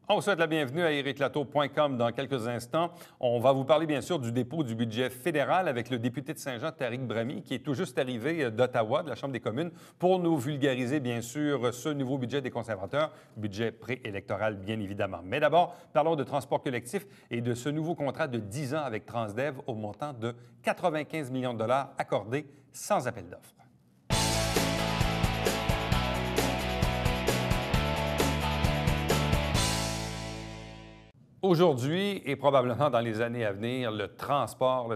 On vous souhaite la bienvenue à ériclato.com dans quelques instants. On va vous parler bien sûr du dépôt du budget fédéral avec le député de Saint-Jean, Tariq Brami, qui est tout juste arrivé d'Ottawa, de la Chambre des communes, pour nous vulgariser bien sûr ce nouveau budget des conservateurs, budget préélectoral bien évidemment. Mais d'abord, parlons de transport collectif et de ce nouveau contrat de 10 ans avec Transdev au montant de 95 millions de dollars accordés sans appel d'offres. Aujourd'hui et probablement dans les années à venir, le transport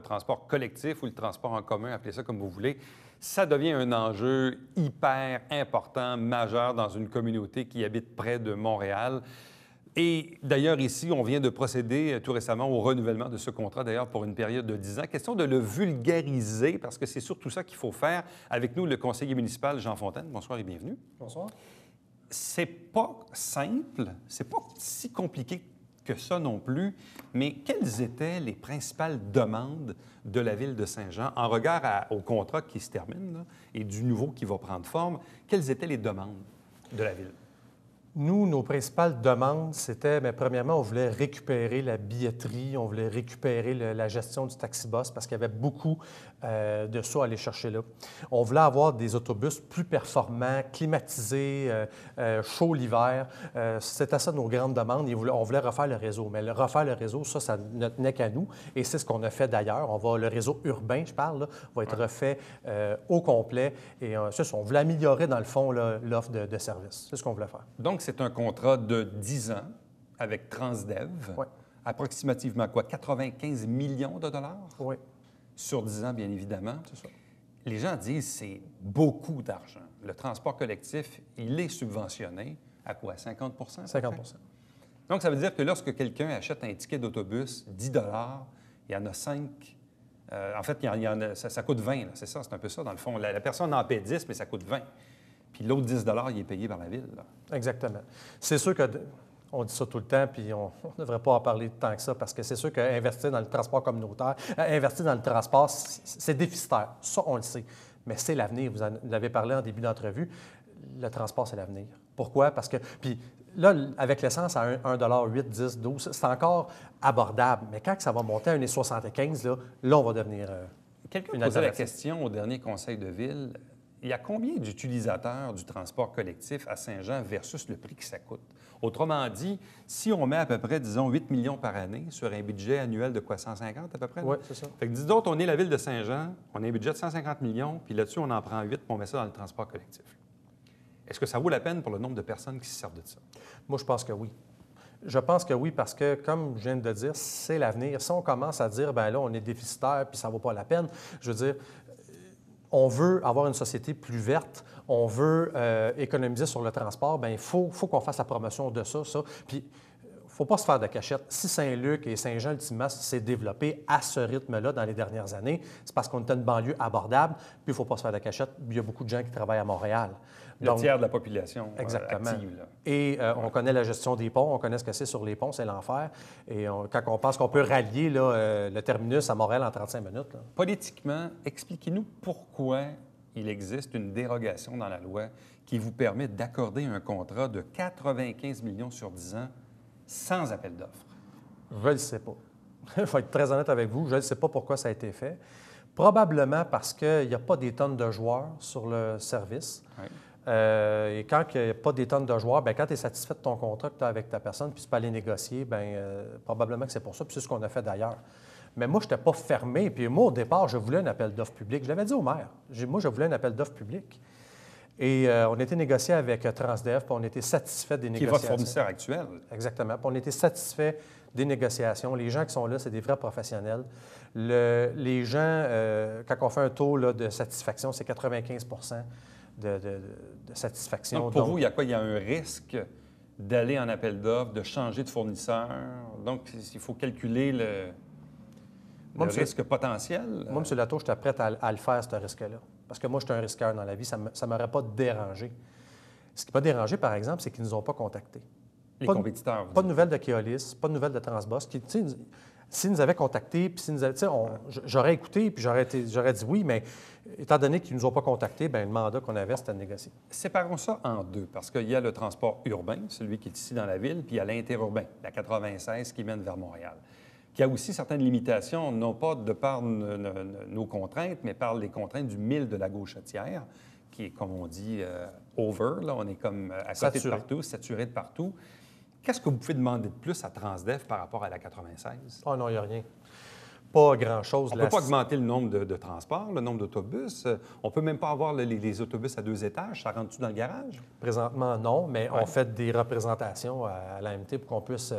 collectif ou le transport en commun, appelez ça comme vous voulez, ça devient un enjeu hyper important, majeur dans une communauté qui habite près de Montréal. Et d'ailleurs, ici, on vient de procéder tout récemment au renouvellement de ce contrat, d'ailleurs, pour une période de 10 ans. Question de le vulgariser, parce que c'est surtout ça qu'il faut faire. Avec nous, le conseiller municipal Jean Fontaine. Bonsoir et bienvenue. Bonsoir. C'est pas simple, c'est pas si compliqué que ça non plus, mais quelles étaient les principales demandes de la Ville de Saint-Jean en regard au contrat qui se termine là, et du nouveau qui va prendre forme? Quelles étaient les demandes de la Ville? Nous, nos principales demandes, c'était, bien, premièrement, on voulait récupérer la billetterie, on voulait récupérer la gestion du taxi-bus parce qu'il y avait beaucoup de ça à aller chercher là. On voulait avoir des autobus plus performants, climatisés, chauds l'hiver. C'était ça nos grandes demandes. On voulait refaire le réseau. Mais refaire le réseau, ça ne tenait qu'à nous. Et c'est ce qu'on a fait d'ailleurs. Le réseau urbain, je parle, là, va être refait au complet. Et c'est ça, on voulait améliorer, dans le fond, l'offre de services. C'est ce qu'on voulait faire. Donc, c'est un contrat de 10 ans avec Transdev. Oui. Approximativement quoi? 95 millions de dollars? Oui. Sur 10 ans, bien évidemment. C'est ça. Les gens disent que c'est beaucoup d'argent. Le transport collectif, il est subventionné à quoi? 50 50 Donc, ça veut dire que lorsque quelqu'un achète un ticket d'autobus, 10 il y en a 5. En fait, ça coûte 20, c'est ça, c'est un peu ça, dans le fond. La personne en paie 10, mais ça coûte 20. Puis l'autre 10 il est payé par la Ville. Là. Exactement. C'est sûr que on dit ça tout le temps, puis on ne devrait pas en parler tant que ça, parce que c'est sûr qu'investir dans le transport communautaire, investir dans le transport, c'est déficitaire. Ça, on le sait. Mais c'est l'avenir. Vous en avez parlé en début d'entrevue. Le transport, c'est l'avenir. Pourquoi? Parce que, puis là, avec l'essence à 1,8 10 12 c'est encore abordable. Mais quand ça va monter à 1,75 là, on va devenir Quelqu'un posait la question au dernier conseil de ville. Il y a combien d'utilisateurs du transport collectif à Saint-Jean versus le prix que ça coûte? Autrement dit, si on met à peu près, disons, 8 millions par année sur un budget annuel de quoi, 150 à peu près? Oui, c'est ça. Fait que dis donc, on est la Ville de Saint-Jean, on a un budget de 150 millions, puis là-dessus, on en prend 8 puis on met ça dans le transport collectif. Est-ce que ça vaut la peine pour le nombre de personnes qui se servent de ça? Moi, je pense que oui. Je pense que oui, parce que, comme je viens de dire, c'est l'avenir. Si on commence à dire, bien là, on est déficitaire puis ça ne vaut pas la peine, je veux dire, on veut avoir une société plus verte, on veut économiser sur le transport, bien, il faut qu'on fasse la promotion de ça. Puis, il ne faut pas se faire de cachette. Si Saint-Luc et Saint-Jean, ultimement, s'est développé à ce rythme-là dans les dernières années, c'est parce qu'on était une banlieue abordable, puis il ne faut pas se faire de cachette. Il y a beaucoup de gens qui travaillent à Montréal. Le tiers de la population exactement. Active. Là. Et on connaît la gestion des ponts, on connaît ce que c'est sur les ponts, c'est l'enfer. Et quand on pense qu'on peut rallier là, le terminus à Montréal en 35 minutes. Là. Politiquement, expliquez-nous pourquoi il existe une dérogation dans la loi qui vous permet d'accorder un contrat de 95 millions sur 10 ans sans appel d'offres. Je ne le sais pas. Je vais être très honnête avec vous, je ne sais pas pourquoi ça a été fait. Probablement parce qu'il n'y a pas des tonnes de joueurs sur le service. Oui. Et quand il n'y a pas des tonnes de joueurs, bien, quand tu es satisfait de ton contrat que tu as avec ta personne, puis tu peux aller négocier, bien, probablement que c'est pour ça, puis c'est ce qu'on a fait d'ailleurs. Mais moi, je n'étais pas fermé. Puis moi, au départ, je voulais un appel d'offres public. Je l'avais dit au maire. Moi, je voulais un appel d'offres public. Et on a été négocié avec Transdev, puis on était satisfait des négociations. Qui est votre fournisseur actuel. Exactement. Puis on était satisfait des négociations. Les gens qui sont là, c'est des vrais professionnels. Les gens, quand on fait un taux là, de satisfaction, c'est 95 de satisfaction. Donc, pour vous, il y a quoi? Il y a un risque d'aller en appel d'offres, de changer de fournisseur. Donc, il faut calculer le risque potentiel. Moi, M. Latour, j'étais prêt à le faire, ce risque-là. Parce que moi, je suis un risqueur dans la vie. Ça ne m'aurait pas dérangé. Ce qui m'a dérangé, par exemple, c'est qu'ils ne nous ont pas contactés. Les compétiteurs. Pas de nouvelles de Keolis, pas de nouvelles de Transbus. S'ils nous avaient contactés, puis s'ils nous avaient, j'aurais écouté, puis j'aurais dit oui, mais étant donné qu'ils ne nous ont pas contactés, bien, le mandat qu'on avait, c'était de négocier. Séparons ça en deux, parce qu'il y a le transport urbain, celui qui est ici dans la ville, puis il y a l'interurbain, la 96 qui mène vers Montréal, qui a aussi certaines limitations, non pas de par nos contraintes, mais par les contraintes du mille de la Gauchetière, qui est, comme on dit, over, là, on est comme à côté de partout, saturé de partout. Qu'est-ce que vous pouvez demander de plus à Transdev par rapport à la 96? Oh non, il n'y a rien. Pas grand-chose. On ne peut pas augmenter le nombre de transports, le nombre d'autobus. On ne peut même pas avoir les autobus à 2 étages. Ça rentre-tu dans le garage? Présentement, non, mais on fait des représentations à l'AMT pour qu'on puisse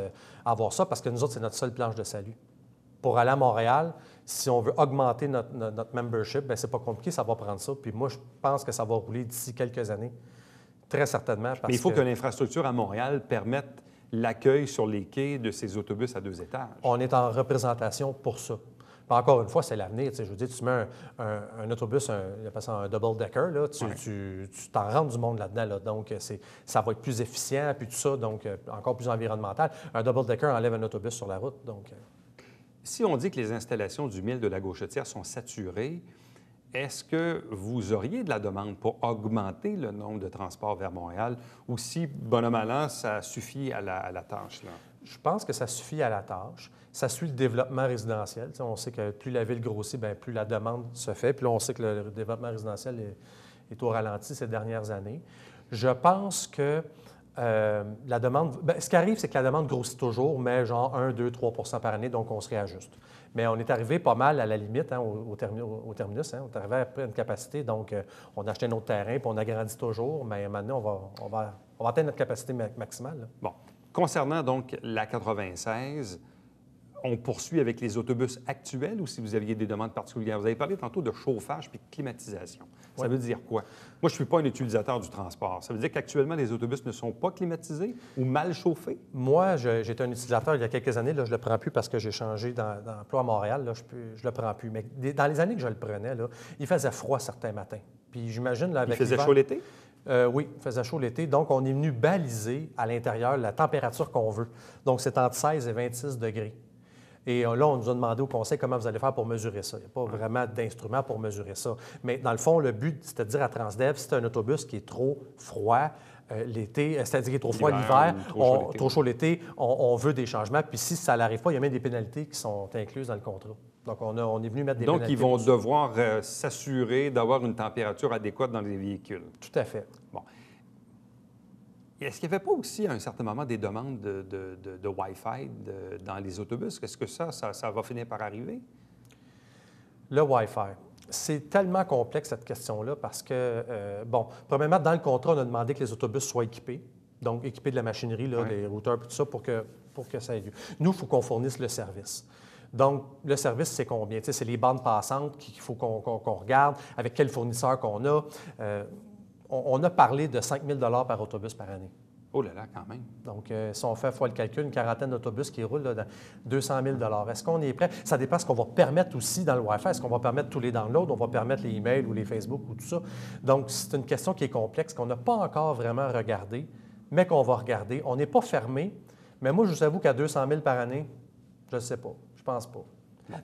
avoir ça, parce que nous autres, c'est notre seule planche de salut. Pour aller à Montréal, si on veut augmenter notre membership, bien, c'est pas compliqué, ça va prendre ça. Puis moi, je pense que ça va rouler d'ici quelques années, très certainement. Mais il faut que l'infrastructure à Montréal permette l'accueil sur les quais de ces autobus à 2 étages. On est en représentation pour ça. Puis encore une fois, c'est l'avenir. Je veux dire, tu mets un autobus, il appelle ça un double-decker, là, tu t'en rentres du monde là-dedans. Là, donc, ça va être plus efficient, puis tout ça, donc encore plus environnemental. Un double-decker enlève un autobus sur la route. Donc, si on dit que les installations du mille de la Gauchetière sont saturées, est-ce que vous auriez de la demande pour augmenter le nombre de transports vers Montréal ou si, bonhomme à l'an, ça suffit à la tâche? Là? Je pense que ça suffit à la tâche. Ça suit le développement résidentiel. On sait que plus la ville grossit, bien, plus la demande se fait. Puis là, on sait que le développement résidentiel est au ralenti ces dernières années. Je pense que la demande... Bien, ce qui arrive, c'est que la demande grossit toujours, mais genre 1, 2, 3 % par année, donc on se réajuste. Mais on est arrivé pas mal à la limite au terminus. On est arrivé à une capacité, donc on a acheté un autre terrain, puis on agrandit toujours, mais maintenant, on va atteindre notre capacité maximale. Là. Bon. Concernant donc la 96, on poursuit avec les autobus actuels ou si vous aviez des demandes particulières? Vous avez parlé tantôt de chauffage puis de climatisation. Ça veut dire quoi? Moi, je ne suis pas un utilisateur du transport. Ça veut dire qu'actuellement, les autobus ne sont pas climatisés ou mal chauffés? Moi, j'étais un utilisateur il y a quelques années. Là, je ne le prends plus parce que j'ai changé d'emploi à Montréal. Là, je ne le prends plus. Mais dans les années que je le prenais, là, il faisait froid certains matins. Puis j'imagine... Il faisait chaud l'été? Oui, il faisait chaud l'été. Donc, on est venu baliser à l'intérieur la température qu'on veut. Donc, c'est entre 16 et 26 degrés. Et là, on nous a demandé au conseil comment vous allez faire pour mesurer ça. Il n'y a pas vraiment d'instrument pour mesurer ça. Mais dans le fond, le but, c'est de dire à Transdev, si c'est un autobus qui est trop froid l'été, c'est-à-dire qu'il est trop froid l'hiver, trop chaud l'été, on veut des changements. Puis si ça n'arrive pas, il y a même des pénalités qui sont incluses dans le contrat. Donc, on est venu mettre des pénalités. Donc, ils vont devoir s'assurer d'avoir une température adéquate dans les véhicules. Tout à fait. Bon. Est-ce qu'il n'y avait pas aussi, à un certain moment, des demandes de Wi-Fi dans les autobus? Est-ce que ça va finir par arriver? Le Wi-Fi. C'est tellement complexe, cette question-là, parce que, premièrement, dans le contrat, on a demandé que les autobus soient équipés, donc équipés de la machinerie, là, des routeurs, tout ça, pour que ça ait lieu. Nous, il faut qu'on fournisse le service. Donc, le service, c'est combien? Tu sais, c'est les bandes passantes qu'il faut qu'on regarde, avec quel fournisseur qu'on a. On a parlé de 5 000 $ par autobus par année. Oh là là, quand même. Donc, si on fait fois le calcul, une quarantaine d'autobus qui roulent là, dans 200 000 $. Est-ce qu'on est prêt? Ça dépend de ce qu'on va permettre aussi dans le Wi-Fi. Est-ce qu'on va permettre tous les downloads? On va permettre les emails ou les Facebook ou tout ça. Donc, c'est une question qui est complexe, qu'on n'a pas encore vraiment regardée, mais qu'on va regarder. On n'est pas fermé, mais moi, je vous avoue qu'à 200 000 par année, je ne sais pas. Je pense pas.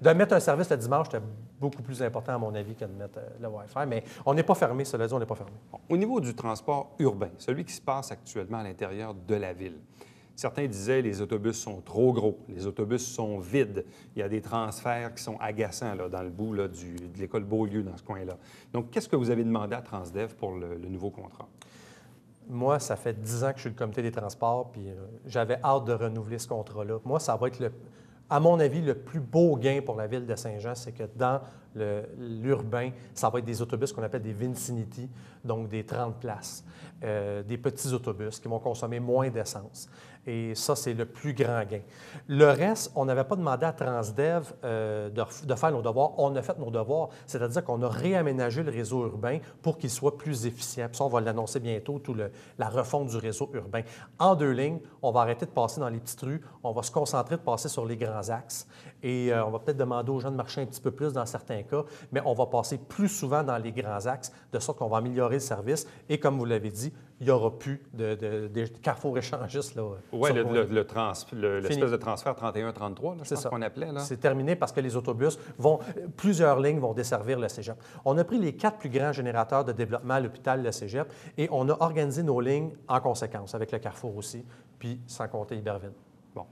De mettre un service le dimanche, c'était beaucoup plus important, à mon avis, que de mettre le Wi-Fi. Mais on n'est pas fermé, cela dit, on n'est pas fermé. Bon. Au niveau du transport urbain, celui qui se passe actuellement à l'intérieur de la ville, certains disaient les autobus sont trop gros, les autobus sont vides. Il y a des transferts qui sont agaçants là, dans le bout là, de l'école Beaulieu, dans ce coin-là. Donc, qu'est-ce que vous avez demandé à Transdev pour le nouveau contrat? Moi, ça fait 10 ans que je suis le comité des transports, puis j'avais hâte de renouveler ce contrat-là. Moi, ça va être à mon avis, le plus beau gain pour la ville de Saint-Jean, c'est que dans l'urbain, ça va être des autobus qu'on appelle des Vincinity, donc des 30 places, des petits autobus qui vont consommer moins d'essence. Et ça, c'est le plus grand gain. Le reste, on n'avait pas demandé à Transdev de faire nos devoirs. On a fait nos devoirs, c'est-à-dire qu'on a réaménagé le réseau urbain pour qu'il soit plus efficient. Puis ça, on va l'annoncer bientôt, la refonte du réseau urbain. En 2 lignes, on va arrêter de passer dans les petites rues, on va se concentrer de passer sur les grands axes et on va peut-être demander aux gens de marcher un petit peu plus dans certains cas, mais on va passer plus souvent dans les grands axes, de sorte qu'on va améliorer le service. Et comme vous l'avez dit, il n'y aura plus de carrefour échangiste. Oui, l'espèce de transfert 31-33, je pense qu'on appelait. C'est terminé parce que les autobus plusieurs lignes vont desservir le cégep. On a pris les 4 plus grands générateurs de développement à l'hôpital, le cégep, et on a organisé nos lignes en conséquence, avec le carrefour aussi, puis sans compter Iberville. Bon.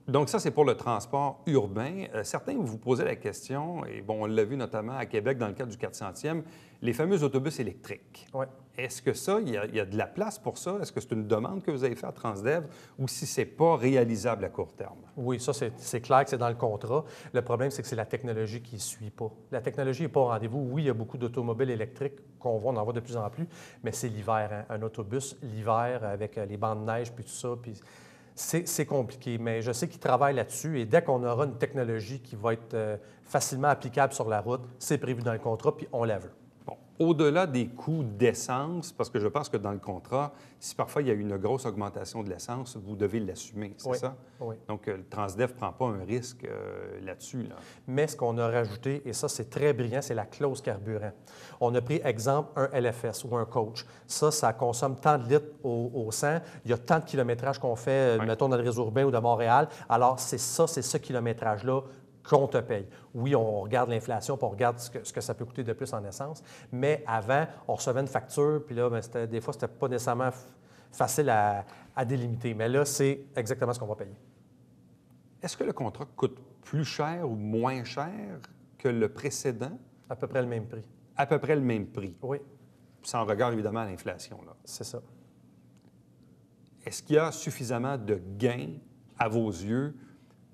Donc, ça, c'est pour le transport urbain. Certains vous posaient la question, et bon, on l'a vu notamment à Québec dans le cadre du 400e, les fameux autobus électriques. Oui. Est-ce que ça, il y a de la place pour ça? Est-ce que c'est une demande que vous avez faite à Transdev ou si ce n'est pas réalisable à court terme? Oui, ça, c'est clair que c'est dans le contrat. Le problème, c'est que c'est la technologie qui ne suit pas. La technologie n'est pas au rendez-vous. Oui, il y a beaucoup d'automobiles électriques qu'on voit, on en voit de plus en plus, mais c'est l'hiver. Hein? Un autobus, l'hiver, avec les bancs de neige, puis tout ça, puis c'est compliqué. Mais je sais qu'ils travaillent là-dessus et dès qu'on aura une technologie qui va être facilement applicable sur la route, c'est prévu dans le contrat, puis on la veut. Bon. Au-delà des coûts d'essence, parce que je pense que dans le contrat, si parfois il y a une grosse augmentation de l'essence, vous devez l'assumer, c'est ça? Oui. Donc, le Transdev ne prend pas un risque là-dessus. Là. Mais ce qu'on a rajouté, et ça, c'est très brillant, c'est la clause carburant. On a pris, exemple, un LFS ou un coach. Ça consomme tant de litres au 100. Il y a tant de kilométrage qu'on fait, mettons, dans le réseau urbain ou de Montréal. Alors, c'est ce kilométrage-là qu'on te paye. Oui, on regarde l'inflation, puis on regarde ce que ça peut coûter de plus en essence, mais avant, on recevait une facture, puis là, des fois, c'était pas nécessairement facile à délimiter. Mais là, c'est exactement ce qu'on va payer. Est-ce que le contrat coûte plus cher ou moins cher que le précédent? À peu près le même prix. À peu près le même prix? Oui. Sans regard, évidemment, à l'inflation. C'est ça. Est-ce qu'il y a suffisamment de gains, à vos yeux,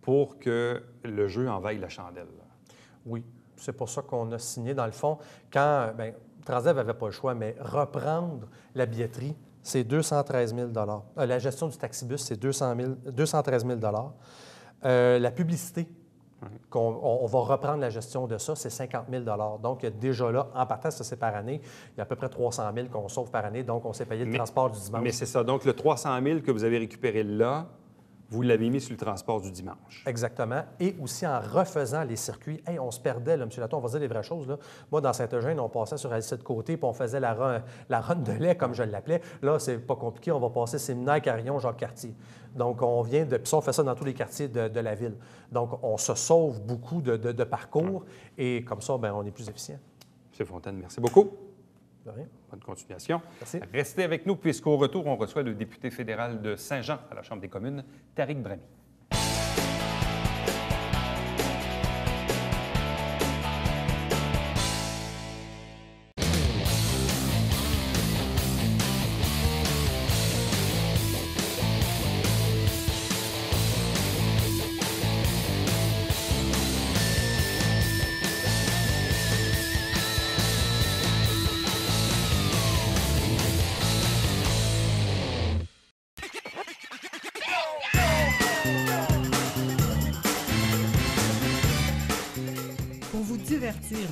pour que le jeu envahisse la chandelle? Oui. C'est pour ça qu'on a signé, dans le fond, quand Transdev n'avait pas le choix, mais reprendre la billetterie, c'est 213 000 la gestion du taxibus, c'est 213 000 la publicité, on va reprendre la gestion de ça, c'est 50 000 Donc, déjà là, en partant, ça c'est par année, il y a à peu près 300 000 qu'on sauve par année, donc on s'est payé le transport du dimanche. Mais c'est ça. Donc, le 300 000 que vous avez récupéré là, vous l'avez mis sur le transport du dimanche. Exactement. Et aussi en refaisant les circuits. Hey, on se perdait, là, M. Laton, on va dire les vraies choses. Là. Moi, dans Saint-Eugène, on passait sur Alicette-Côté, puis on faisait la run de lait, comme je l'appelais. Là, c'est pas compliqué. On va passer Séminaire, Carillon, Jacques-Cartier. Donc, on vient de... Puis ça, on fait ça dans tous les quartiers de la ville. Donc, on se sauve beaucoup de parcours. Et comme ça, bien, on est plus efficient. M. Fontaine, merci beaucoup. De rien. Bonne continuation. Merci. Restez avec nous, puisqu'au retour, on reçoit le député fédéral de Saint-Jean à la Chambre des communes, Tariq Brami.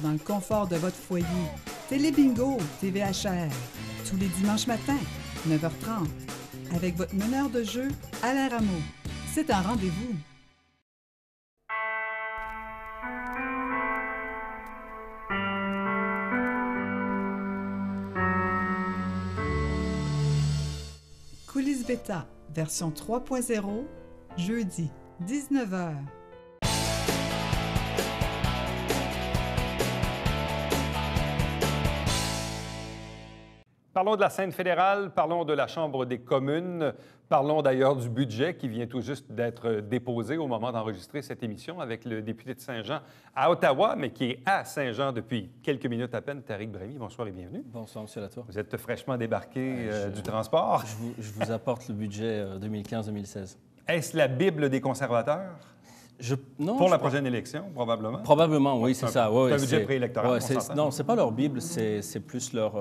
Dans le confort de votre foyer. Télébingo, TVHR. Tous les dimanches matins, 9h30. Avec votre meneur de jeu, Alain Rameau. C'est un rendez-vous. Coulisses Bêta, version 3.0, jeudi, 19h. Parlons de la scène fédérale, parlons de la Chambre des communes, parlons d'ailleurs du budget qui vient tout juste d'être déposé au moment d'enregistrer cette émission avec le député de Saint-Jean à Ottawa, mais qui est à Saint-Jean depuis quelques minutes à peine, Tariq Brami. Bonsoir et bienvenue. Bonsoir, M. Latour. Vous êtes fraîchement débarqué du transport. Je vous apporte le budget 2015-2016. Est-ce la Bible des conservateurs? Pour la prochaine élection, probablement? Probablement, oui, c'est ça. C'est un budget préélectoral. Non, ce n'est pas leur Bible, c'est plus leur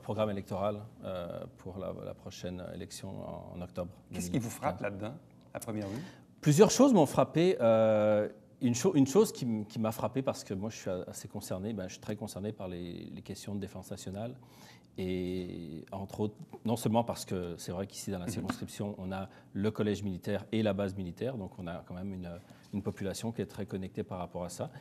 programme électoral pour la prochaine élection en octobre. Qu'est-ce qui vous frappe là-dedans, à première vue? Plusieurs choses m'ont frappé. Une chose qui m'a frappé, parce que moi, je suis assez concerné, je suis très concerné par les questions de défense nationale. Et entre autres, non seulement parce que c'est vrai qu'ici, dans la circonscription, on a le collège militaire et la base militaire, donc on a quand même une population qui est très connectée par rapport à ça.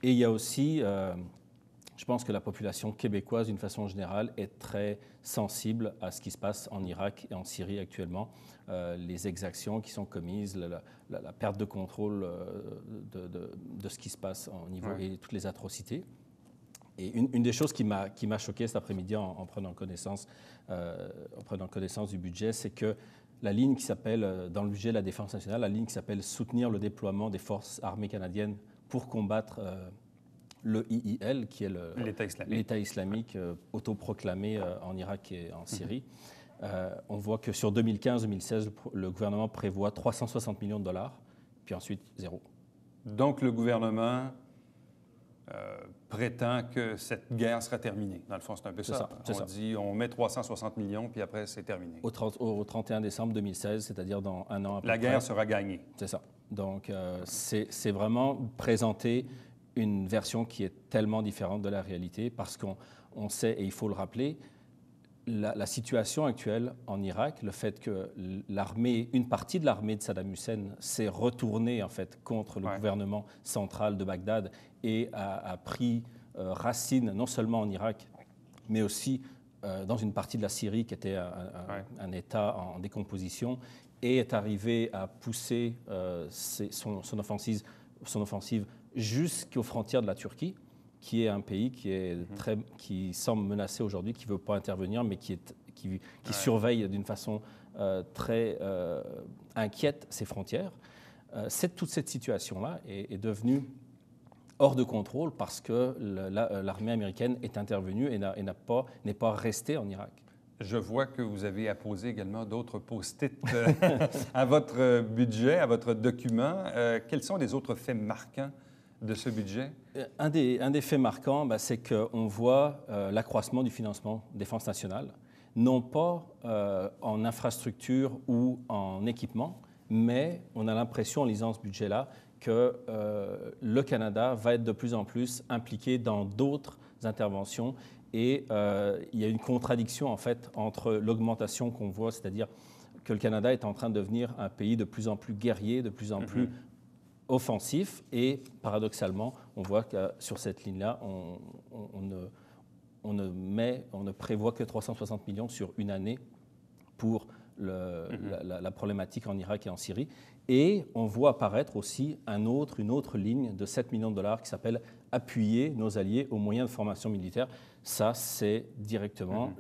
Et il y a aussi, je pense que la population québécoise, d'une façon générale, est très sensible à ce qui se passe en Irak et en Syrie actuellement. Les exactions qui sont commises, la perte de contrôle de ce qui se passe au niveau et toutes les atrocités. Et une des choses qui m'a choqué cet après-midi en prenant connaissance du budget, c'est que la ligne qui s'appelle, dans le budget de la Défense nationale, la ligne qui s'appelle « Soutenir le déploiement des forces armées canadiennes pour combattre le IIL », qui est l'État islamique autoproclamé en Irak et en Syrie. On voit que sur 2015-2016, le gouvernement prévoit 360 millions de dollars, puis ensuite zéro. Donc, le gouvernement prétend que cette guerre sera terminée. Dans le fond, c'est un peu ça. On dit, on met 360 millions, puis après, c'est terminé. Au 31 décembre 2016, c'est-à-dire dans un an après. La guerre sera gagnée. C'est ça. Donc, c'est vraiment présenter une version qui est tellement différente de la réalité, parce qu'on sait, et il faut le rappeler, la situation actuelle en Irak, le fait que une partie de l'armée de Saddam Hussein s'est retournée en fait contre le gouvernement central de Bagdad et a pris racine non seulement en Irak, mais aussi dans une partie de la Syrie qui était un État en décomposition, et est arrivé à pousser son offensive jusqu'aux frontières de la Turquie, qui est un pays qui semble menacé aujourd'hui, qui ne veut pas intervenir, mais qui surveille d'une façon très inquiète ses frontières. Toute cette situation-là est devenue hors de contrôle parce que l'armée américaine est intervenue et n'est pas restée en Irak. Je vois que vous avez apposé également d'autres post-it à votre budget, à votre document. Quels sont les autres faits marquants de ce budget? Un des faits marquants, c'est qu'on voit l'accroissement du financement défense nationale, non pas en infrastructure ou en équipement, mais on a l'impression, en lisant ce budget-là, que le Canada va être de plus en plus impliqué dans d'autres interventions. Et il y a une contradiction, en fait, entre l'augmentation qu'on voit, c'est-à-dire que le Canada est en train de devenir un pays de plus en plus guerrier, de plus en plus offensif, et paradoxalement, on voit que sur cette ligne-là, on ne prévoit que 360 millions sur une année pour la problématique en Irak et en Syrie. Et on voit apparaître aussi une autre ligne de 7 millions de dollars qui s'appelle « Appuyer nos alliés aux moyens de formation militaire ». Ça, c'est directement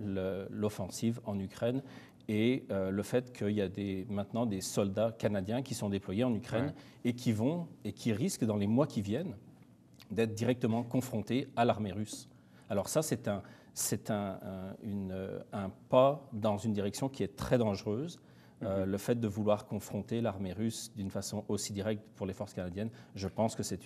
l'offensive en Ukraine et le fait qu'il y a maintenant des soldats canadiens qui sont déployés en Ukraine et qui risquent, dans les mois qui viennent, d'être directement confrontés à l'armée russe. Alors ça, c'est un pas dans une direction qui est très dangereuse. Le fait de vouloir confronter l'armée russe d'une façon aussi directe pour les forces canadiennes, je pense que c'est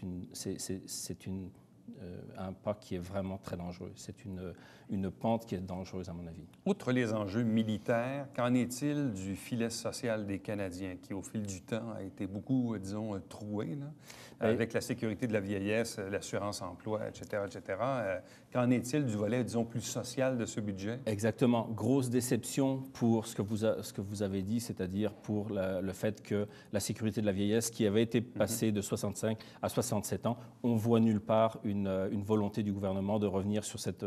un pas qui est vraiment très dangereux. C'est une pente qui est dangereuse, à mon avis. Outre les enjeux militaires, qu'en est-il du filet social des Canadiens qui, au fil du temps, a été beaucoup, disons, troué, là, avec la sécurité de la vieillesse, l'assurance-emploi, etc., etc. Qu'en est-il du volet, disons, plus social de ce budget? Exactement. Grosse déception pour ce que vous avez dit, c'est-à-dire pour le fait que la sécurité de la vieillesse, qui avait été passée de 65 à 67 ans, on voit nulle part une volonté du gouvernement de revenir sur cette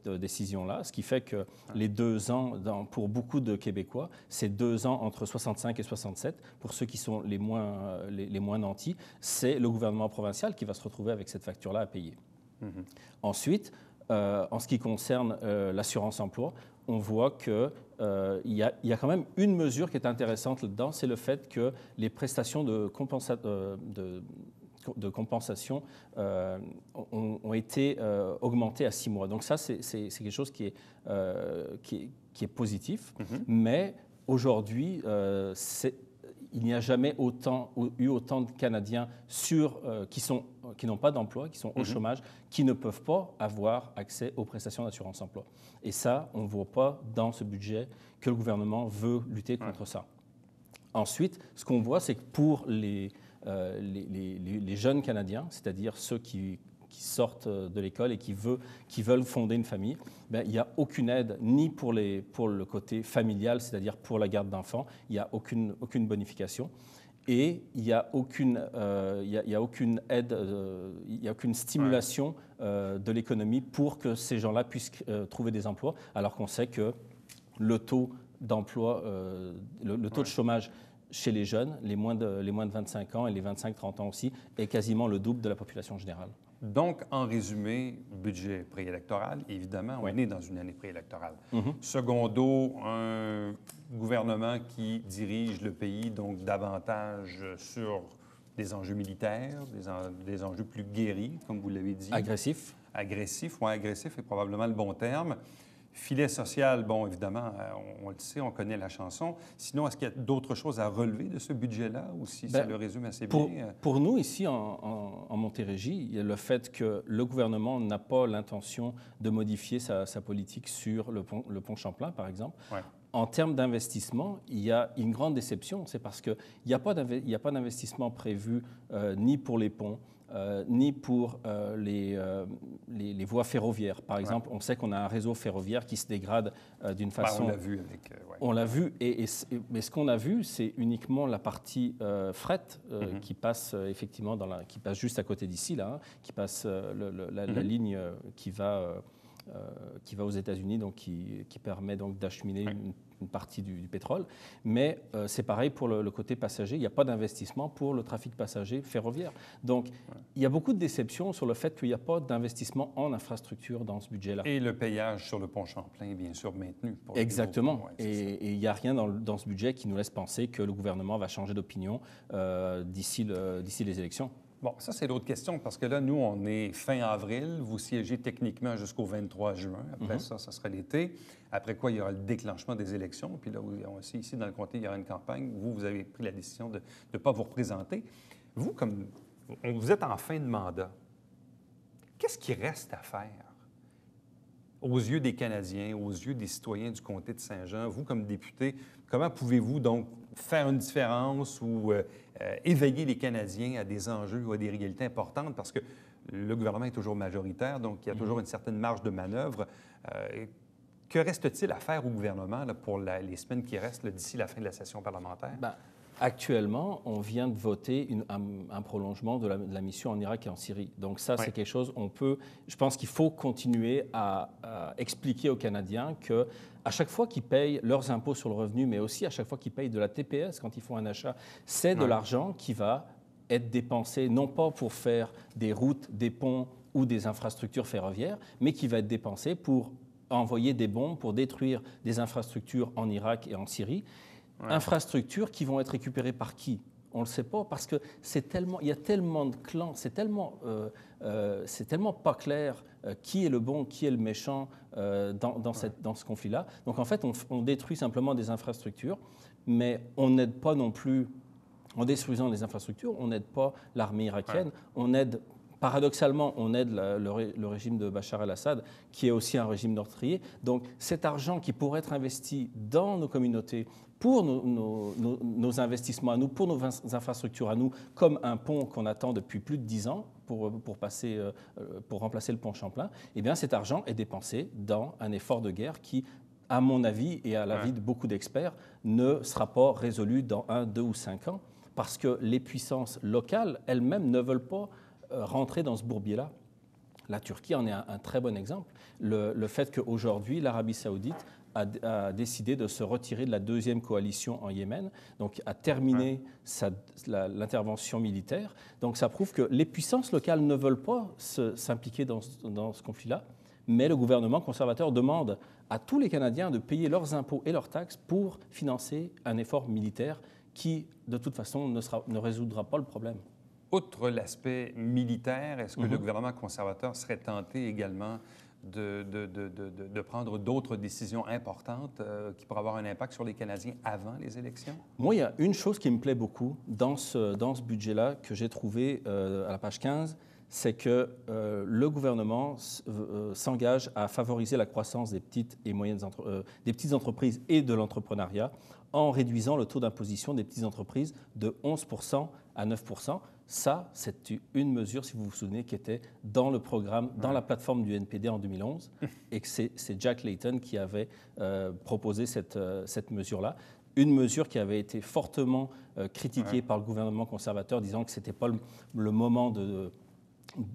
décision-là, ce qui fait que les 2 ans, pour beaucoup de Québécois, c'est 2 ans entre 65 et 67. Pour ceux qui sont les moins nantis, c'est le gouvernement provincial qui va se retrouver avec cette facture-là à payer. Ensuite, en ce qui concerne l'assurance-emploi, on voit qu'il y a quand même une mesure qui est intéressante là-dedans, c'est le fait que les prestations de compensation ont été augmentées à 6 mois. Donc ça, c'est quelque chose qui est positif. Mais aujourd'hui, il n'y a jamais eu autant de Canadiens qui n'ont pas d'emploi, qui sont au chômage, qui ne peuvent pas avoir accès aux prestations d'assurance-emploi. Et ça, on ne voit pas dans ce budget que le gouvernement veut lutter contre ça. Ensuite, ce qu'on voit, c'est que pour les jeunes Canadiens, c'est-à-dire ceux qui sortent de l'école et qui veulent fonder une famille, il n'y a aucune aide, ni pour le côté familial, c'est-à-dire pour la garde d'enfants, il n'y a aucune bonification. Et il n'y a aucune aide, il n'y a aucune stimulation de l'économie pour que ces gens-là puissent trouver des emplois, alors qu'on sait que le taux d'emploi, le taux de chômage chez les jeunes, les moins de 25 ans et les 25-30 ans aussi, est quasiment le double de la population générale. Donc, en résumé, budget préélectoral, évidemment, on est dans une année préélectorale. Secondo, un gouvernement qui dirige le pays, donc davantage sur des enjeux militaires, des enjeux plus guéris, comme vous l'avez dit. Agressif. Agressif, oui, agressif est probablement le bon terme. Filet social, bon, évidemment, on le sait, on connaît la chanson. Sinon, est-ce qu'il y a d'autres choses à relever de ce budget-là ou si ça le résume assez bien? Pour nous, ici, en Montérégie, il y a le fait que le gouvernement n'a pas l'intention de modifier sa politique sur le pont Champlain, par exemple. Ouais. En termes d'investissement, il y a une grande déception. C'est parce qu'il n'y a pas d'investissement prévu ni pour les ponts, ni pour les voies ferroviaires. Par exemple, on sait qu'on a un réseau ferroviaire qui se dégrade d'une façon... on l'a vu avec... On l'a vu, mais ce qu'on a vu, c'est uniquement la partie fret qui passe effectivement qui passe juste à côté d'ici, là, qui passe la ligne qui va aux États-Unis, donc qui permet donc d'acheminer une partie du pétrole. Mais c'est pareil pour le côté passager. Il n'y a pas d'investissement pour le trafic passager ferroviaire. Donc, il y a beaucoup de déceptions sur le fait qu'il n'y a pas d'investissement en infrastructure dans ce budget-là. Et le payage sur le pont Champlain est bien sûr maintenu. Exactement. Et il n'y a rien dans ce budget qui nous laisse penser que le gouvernement va changer d'opinion d'ici les élections. Bon, ça, c'est l'autre question, parce que là, nous, on est fin avril. Vous siégez techniquement jusqu'au 23 juin. Après ça sera l'été. Après quoi, il y aura le déclenchement des élections. Puis là, aussi, ici, dans le comté, il y aura une campagne. Vous avez pris la décision de ne pas vous représenter. Vous, vous êtes en fin de mandat. Qu'est-ce qui reste à faire aux yeux des Canadiens, aux yeux des citoyens du comté de Saint-Jean? Vous, comme député, comment pouvez-vous donc faire une différence ou éveiller les Canadiens à des enjeux ou à des réalités importantes? Parce que le gouvernement est toujours majoritaire, donc il y a toujours une certaine marge de manœuvre. Que reste-t-il à faire au gouvernement là, pour les semaines qui restent d'ici la fin de la session parlementaire? Actuellement, on vient de voter un prolongement de la mission en Irak et en Syrie. Donc ça, c'est quelque chose, je pense qu'il faut continuer à expliquer aux Canadiens qu'à chaque fois qu'ils payent leurs impôts sur le revenu, mais aussi à chaque fois qu'ils payent de la TPS quand ils font un achat, c'est de l'argent qui va être dépensé non pas pour faire des routes, des ponts ou des infrastructures ferroviaires, mais qui va être dépensé pour envoyer des bombes, pour détruire des infrastructures en Irak et en Syrie. Infrastructures qui vont être récupérées par qui? On ne le sait pas parce que il y a tellement de clans, c'est tellement pas clair qui est le bon, qui est le méchant dans ce conflit-là. Donc en fait, on détruit simplement des infrastructures, mais on n'aide pas non plus, en détruisant les infrastructures, on n'aide pas l'armée irakienne, paradoxalement, on aide le régime de Bachar el-Assad, qui est aussi un régime meurtrier. Donc cet argent qui pourrait être investi dans nos communautés, pour nos investissements à nous, pour nos infrastructures à nous, comme un pont qu'on attend depuis plus de 10 ans pour remplacer le pont Champlain, eh bien cet argent est dépensé dans un effort de guerre qui, à mon avis et à l'avis de beaucoup d'experts, ne sera pas résolu dans 1, 2 ou 5 ans, parce que les puissances locales elles-mêmes ne veulent pas rentrer dans ce bourbier-là. La Turquie en est un très bon exemple. Le fait qu'aujourd'hui, l'Arabie saoudite a décidé de se retirer de la deuxième coalition en Yémen, donc a terminé l'intervention militaire. Donc ça prouve que les puissances locales ne veulent pas s'impliquer dans ce conflit-là, mais le gouvernement conservateur demande à tous les Canadiens de payer leurs impôts et leurs taxes pour financer un effort militaire qui, de toute façon, ne résoudra pas le problème. Outre l'aspect militaire, est-ce que le gouvernement conservateur serait tenté également de prendre d'autres décisions importantes qui pourraient avoir un impact sur les Canadiens avant les élections? Moi, il y a une chose qui me plaît beaucoup dans ce budget-là que j'ai trouvé à la page 15, c'est que le gouvernement s'engage à favoriser la croissance des petites et moyennes des petites entreprises et de l'entrepreneuriat en réduisant le taux d'imposition des petites entreprises de 11% à 9%. Ça, c'est une mesure, si vous vous souvenez, qui était dans le programme, dans la plateforme du NPD en 2011, et que c'est Jack Layton qui avait proposé cette mesure-là. Une mesure qui avait été fortement critiquée par le gouvernement conservateur, disant que ce n'était pas le moment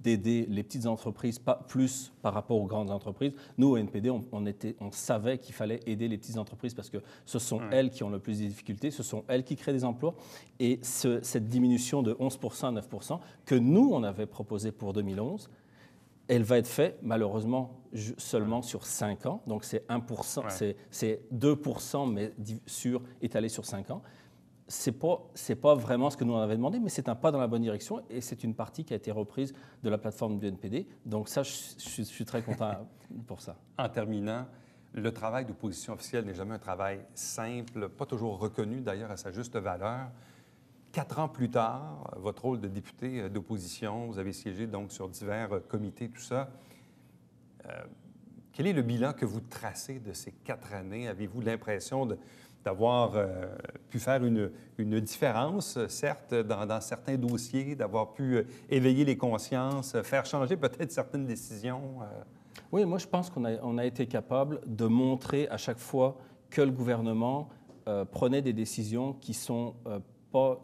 d'aider les petites entreprises plus par rapport aux grandes entreprises. Nous, au NPD, on savait qu'il fallait aider les petites entreprises parce que ce sont elles qui ont le plus de difficultés, ce sont elles qui créent des emplois. Et cette diminution de 11% à 9% que nous, on avait proposé pour 2011, elle va être faite, malheureusement, seulement sur 5 ans. Donc, c'est 1%, c'est 2%, mais étalé sur 5 ans. Ce n'est pas vraiment ce que nous en avions demandé, mais c'est un pas dans la bonne direction et c'est une partie qui a été reprise de la plateforme du NPD. Donc ça, je suis très content pour ça. En terminant, le travail d'opposition officielle n'est jamais un travail simple, pas toujours reconnu d'ailleurs à sa juste valeur. 4 ans plus tard, votre rôle de député d'opposition, vous avez siégé donc sur divers comités, tout ça. Quel est le bilan que vous tracez de ces 4 années? Avez-vous l'impression d'avoir pu faire une différence, certes, dans certains dossiers, d'avoir pu éveiller les consciences, faire changer peut-être certaines décisions? Oui, moi, je pense qu'on a été capable de montrer à chaque fois que le gouvernement prenait des décisions qui sont pas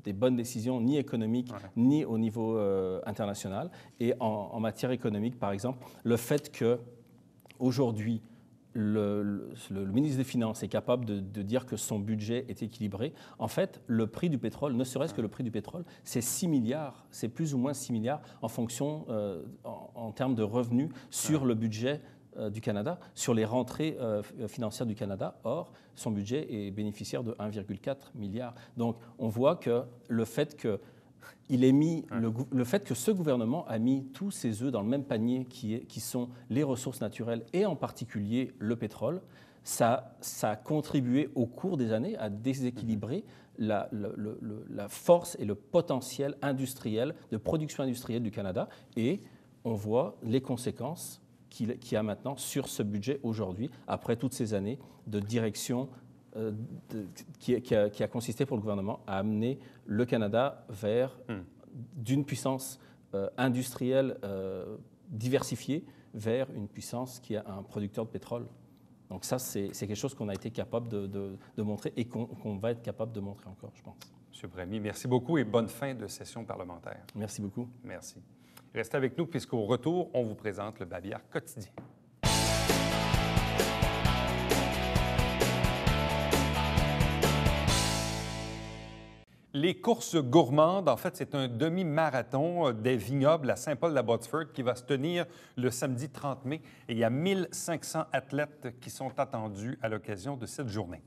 des bonnes décisions, ni économiques, ni au niveau international. Et en matière économique, par exemple, le fait qu'aujourd'hui, le ministre des Finances est capable de dire que son budget est équilibré. En fait, le prix du pétrole, ne serait-ce que le prix du pétrole, c'est 6 milliards, c'est plus ou moins 6 milliards en fonction, en termes de revenus sur le budget du Canada, sur les rentrées financières du Canada. Or, son budget est bénéficiaire de 1,4 milliard. Donc, on voit que le fait que le fait que ce gouvernement a mis tous ses œufs dans le même panier qui sont les ressources naturelles et en particulier le pétrole, ça a contribué au cours des années à déséquilibrer la force et le potentiel industriel, de production industrielle du Canada. Et on voit les conséquences qu'il y a maintenant sur ce budget aujourd'hui, après toutes ces années de direction qui a consisté pour le gouvernement à amener le Canada vers d'une puissance industrielle diversifiée vers une puissance qui est un producteur de pétrole. Donc ça, c'est quelque chose qu'on a été capable de montrer et qu'on va être capable de montrer encore, je pense. M. Bramy, merci beaucoup et bonne fin de session parlementaire. Merci beaucoup. Merci. Restez avec nous puisqu'au retour, on vous présente le Babillard quotidien. Les courses gourmandes, en fait, c'est un demi-marathon des vignobles à Saint-Paul-la-Botsford qui va se tenir le samedi 30 mai. Et il y a 1500 athlètes qui sont attendus à l'occasion de cette journée.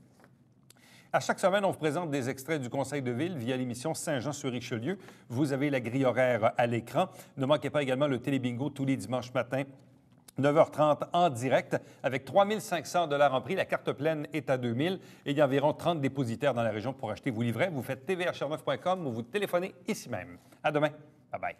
À chaque semaine, on vous présente des extraits du Conseil de ville via l'émission Saint-Jean-sur-Richelieu. Vous avez la grille horaire à l'écran. Ne manquez pas également le télébingo tous les dimanches matins, 9h30 en direct, avec 3 500 $ en prix. La carte pleine est à 2 000 et il y a environ 30 dépositaires dans la région pour acheter vos livrets. Vous faites tvhr9.com ou vous téléphonez ici même. À demain. Bye-bye.